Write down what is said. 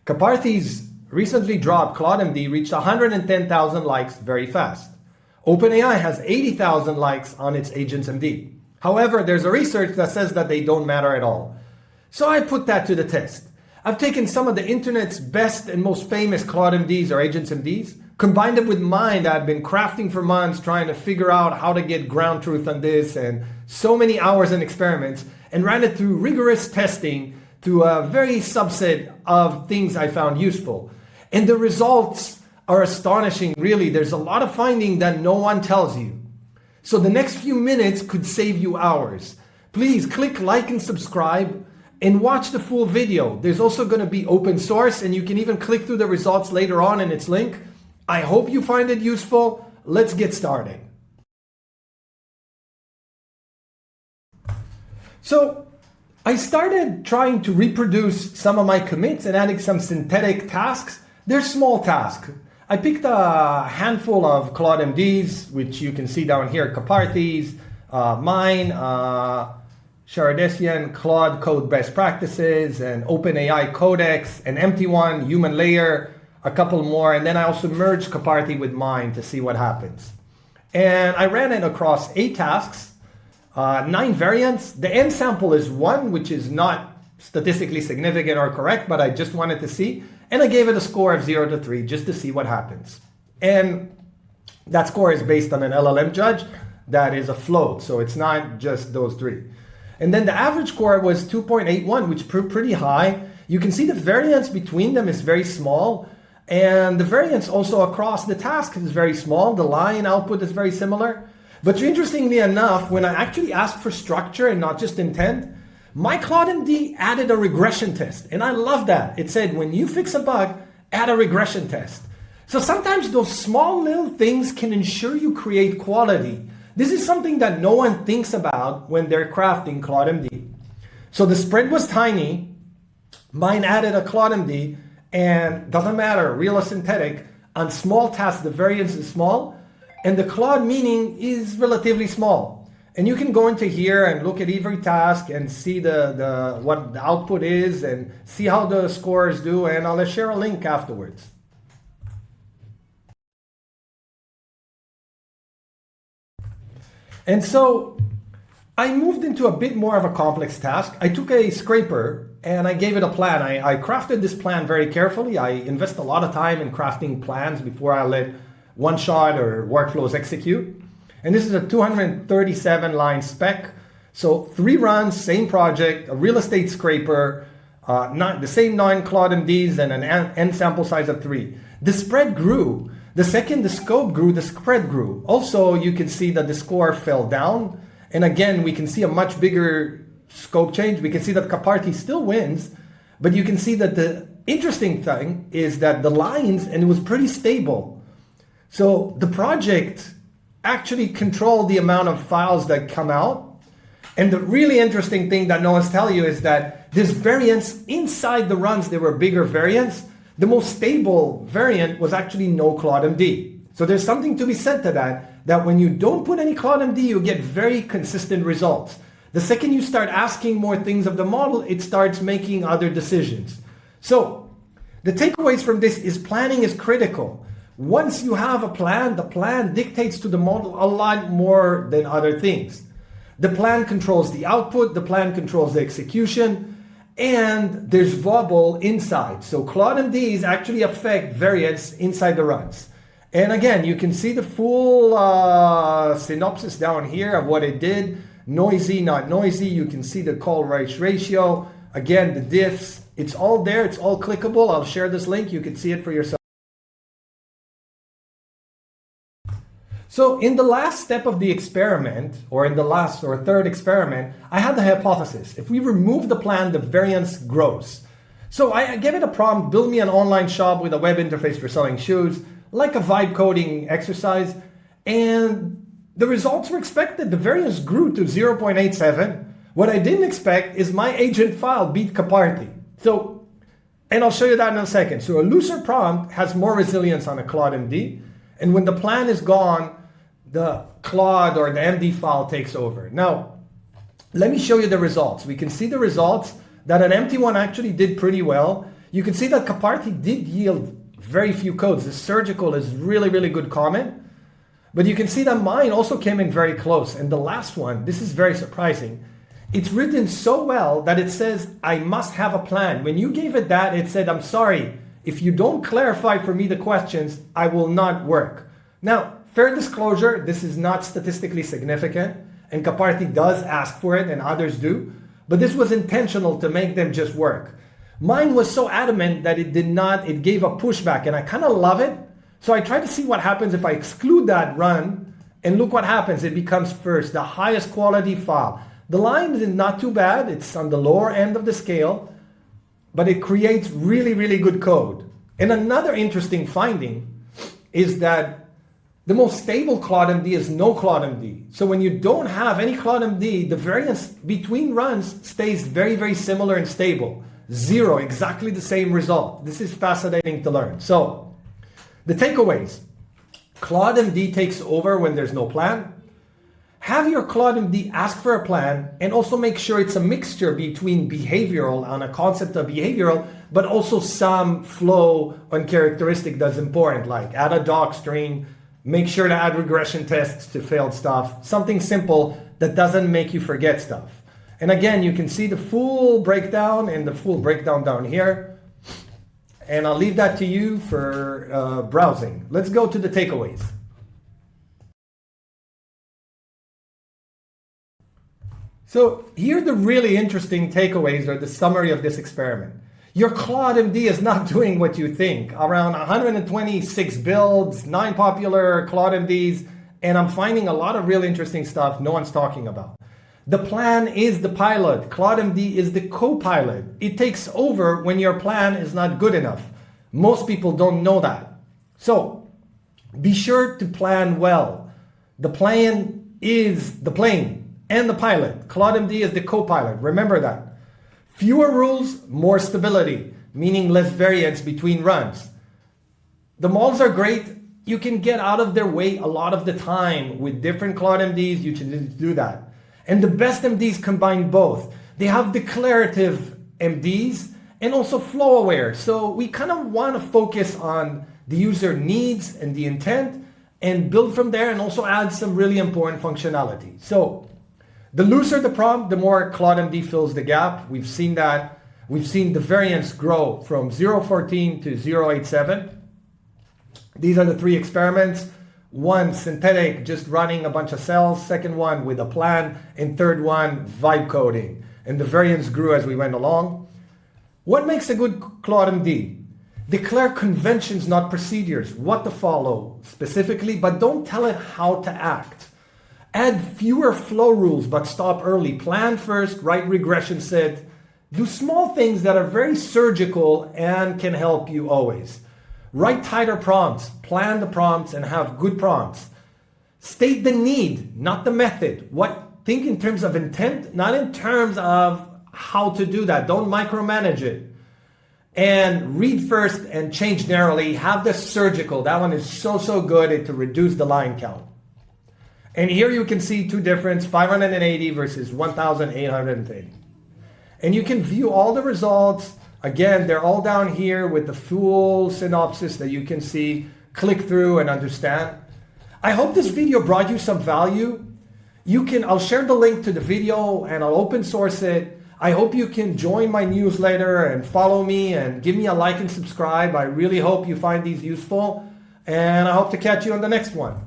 Karpathy's recently dropped CLAUDE.md reached 110,000 likes very fast. OpenAI has 80,000 likes on its AGENTS.md. However, there's a research that says that they don't matter at all. So I put that to the test. I've taken some of the internet's best and most famous CLAUDE.mds or AGENTS.mds, combined it with mine that I've been crafting for months, trying to figure out how to get ground truth on this, and so many hours and experiments, and ran it through rigorous testing to a very subset of things I found useful. And the results are astonishing, really. There's a lot of finding that no one tells you. So the next few minutes could save you hours. Please click like and subscribe and watch the full video. There's also going to be open source, and you can even click through the results later on in its link. I hope you find it useful. Let's get started. So I started trying to reproduce some of my commits and adding some synthetic tasks. They're small tasks. I picked a handful of CLAUDE.mds, which you can see down here, Karpathy's, mine, Sharadesian, Claude Code Best Practices, and OpenAI Codex, an empty one, Human Layer, a couple more, and then I also merged Karpathy with mine to see what happens. And I ran it across 8 tasks, 9 variants. The end sample is 1, which is not statistically significant or correct, but I just wanted to see. And I gave it a score of 0 to 3 just to see what happens. And that score is based on an LLM judge that is a float, so it's not just those 3. And then the average score was 2.81, which proved pretty high. You can see the variance between them is very small. And the variance also across the task is very small. The line output is very similar. But interestingly enough, when I actually asked for structure and not just intent, my CLAUDE.md added a regression test. And I love that. It said, when you fix a bug, add a regression test. So sometimes those small little things can ensure you create quality. This is something that no one thinks about when they're crafting CLAUDE.md. So the spread was tiny. Mine added a CLAUDE.md, and doesn't matter, real or synthetic, on small tasks, the variance is small, and the Claude meaning is relatively small. And you can go into here and look at every task and see what the output is and see how the scores do, and I'll share a link afterwards. And so I moved into a bit more of a complex task. I took a scraper and I gave it a plan. I crafted this plan very carefully. I invest a lot of time in crafting plans before I let one-shot or workflows execute. And this is a 237-line spec. So 3 runs, same project, a real estate scraper, the same 9 CLAUDE.mds, and an end sample size of 3. The spread grew. The second the scope grew, the spread grew. Also, you can see that the score fell down. And again, we can see a much bigger scope change. We can see that Karpathy still wins, but you can see that the interesting thing is that the lines, and it was pretty stable. So the project actually controlled the amount of files that come out. And the really interesting thing that no one's telling you is that this variance inside the runs, there were bigger variants. The most stable variant was actually no CLAUDE.md. So there's something to be said to that when you don't put any CLAUDE.md, you get very consistent results. The second you start asking more things of the model, it starts making other decisions. So the takeaways from this is planning is critical. Once you have a plan, the plan dictates to the model a lot more than other things. The plan controls the output, the plan controls the execution, and there's wobble inside. So CLAUDE.mds actually affect variance inside the runs. And again, you can see the full synopsis down here of what it did. Noisy, not noisy. You can see the call rate ratio. Again, the diffs. It's all there. It's all clickable. I'll share this link. You can see it for yourself. So in the last step of the experiment, or in the last or third experiment, I had the hypothesis. If we remove the plan, the variance grows. So I gave it a prompt, build me an online shop with a web interface for selling shoes, like a vibe coding exercise. And the results were expected. The variance grew to 0.87. What I didn't expect is my agent file beat Karpathy. So, and I'll show you that in a second. So a looser prompt has more resilience on a CLAUDE.md. And when the plan is gone, the Claude or the MD file takes over. Now, let me show you the results. We can see the results that an empty one actually did pretty well. You can see that Karpathy did yield very few codes. The surgical is really, really good comment. But you can see that mine also came in very close. And the last one, this is very surprising. It's written so well that it says, I must have a plan. When you gave it that, it said, I'm sorry, if you don't clarify for me the questions, I will not work. Now, fair disclosure, this is not statistically significant, and Karpathy does ask for it and others do, but this was intentional to make them just work. Mine was so adamant that it gave a pushback, and I kind of love it. So I tried to see what happens if I exclude that run, and look what happens. It becomes first, the highest quality file. The line is not too bad. It's on the lower end of the scale, but it creates really, really good code. And another interesting finding is that the most stable CLAUDE.md is no CLAUDE.md. So when you don't have any CLAUDE.md, the variance between runs stays very, very similar and stable. 0, exactly the same result. This is fascinating to learn. So the takeaways. CLAUDE.md takes over when there's no plan. Have your CLAUDE.md ask for a plan, and also make sure it's a mixture between behavioral, on a concept of behavioral, but also some flow and characteristic that's important, like add a doc string, make sure to add regression tests to failed stuff, something simple that doesn't make you forget stuff. And again, you can see the full breakdown and the full breakdown down here. And I'll leave that to you for browsing. Let's go to the takeaways. So here are the really interesting takeaways, or the summary of this experiment. Your CLAUDE.md is not doing what you think. Around 126 builds, 9 popular CLAUDE.mds, and I'm finding a lot of really interesting stuff no one's talking about. The plan is the pilot. CLAUDE.md is the co-pilot. It takes over when your plan is not good enough. Most people don't know that. So be sure to plan well. The plan is the plane and the pilot. CLAUDE.md is the co-pilot. Remember that. Fewer rules, more stability, meaning less variance between runs. The models are great. You can get out of their way a lot of the time with different CLAUDE.mds. You should do that. And the best MDs combine both. They have declarative MDs and also flow aware. So we kind of want to focus on the user needs and the intent and build from there, and also add some really important functionality. So the looser the prompt, the more CLAUDE.md fills the gap. We've seen that. We've seen the variance grow from 0.14 to 0.87. These are the 3 experiments. One synthetic, just running a bunch of cells. Second one with a plan. And third one, vibe coding. And the variance grew as we went along. What makes a good CLAUDE.md? Declare conventions, not procedures. What to follow specifically, but don't tell it how to act. Add fewer flow rules, but stop early. Plan first, write regression set. Do small things that are very surgical and can help you always. Write tighter prompts, plan the prompts, and have good prompts. State the need, not the method. Think in terms of intent, not in terms of how to do that. Don't micromanage it. And read first and change narrowly. Have the surgical. That one is so good to reduce the line count. And here you can see 2 differences, 580 versus 1,830. And you can view all the results. Again, they're all down here with the full synopsis that you can see, click through and understand. I hope this video brought you some value. I'll share the link to the video and I'll open source it. I hope you can join my newsletter and follow me and give me a like and subscribe. I really hope you find these useful, and I hope to catch you on the next one.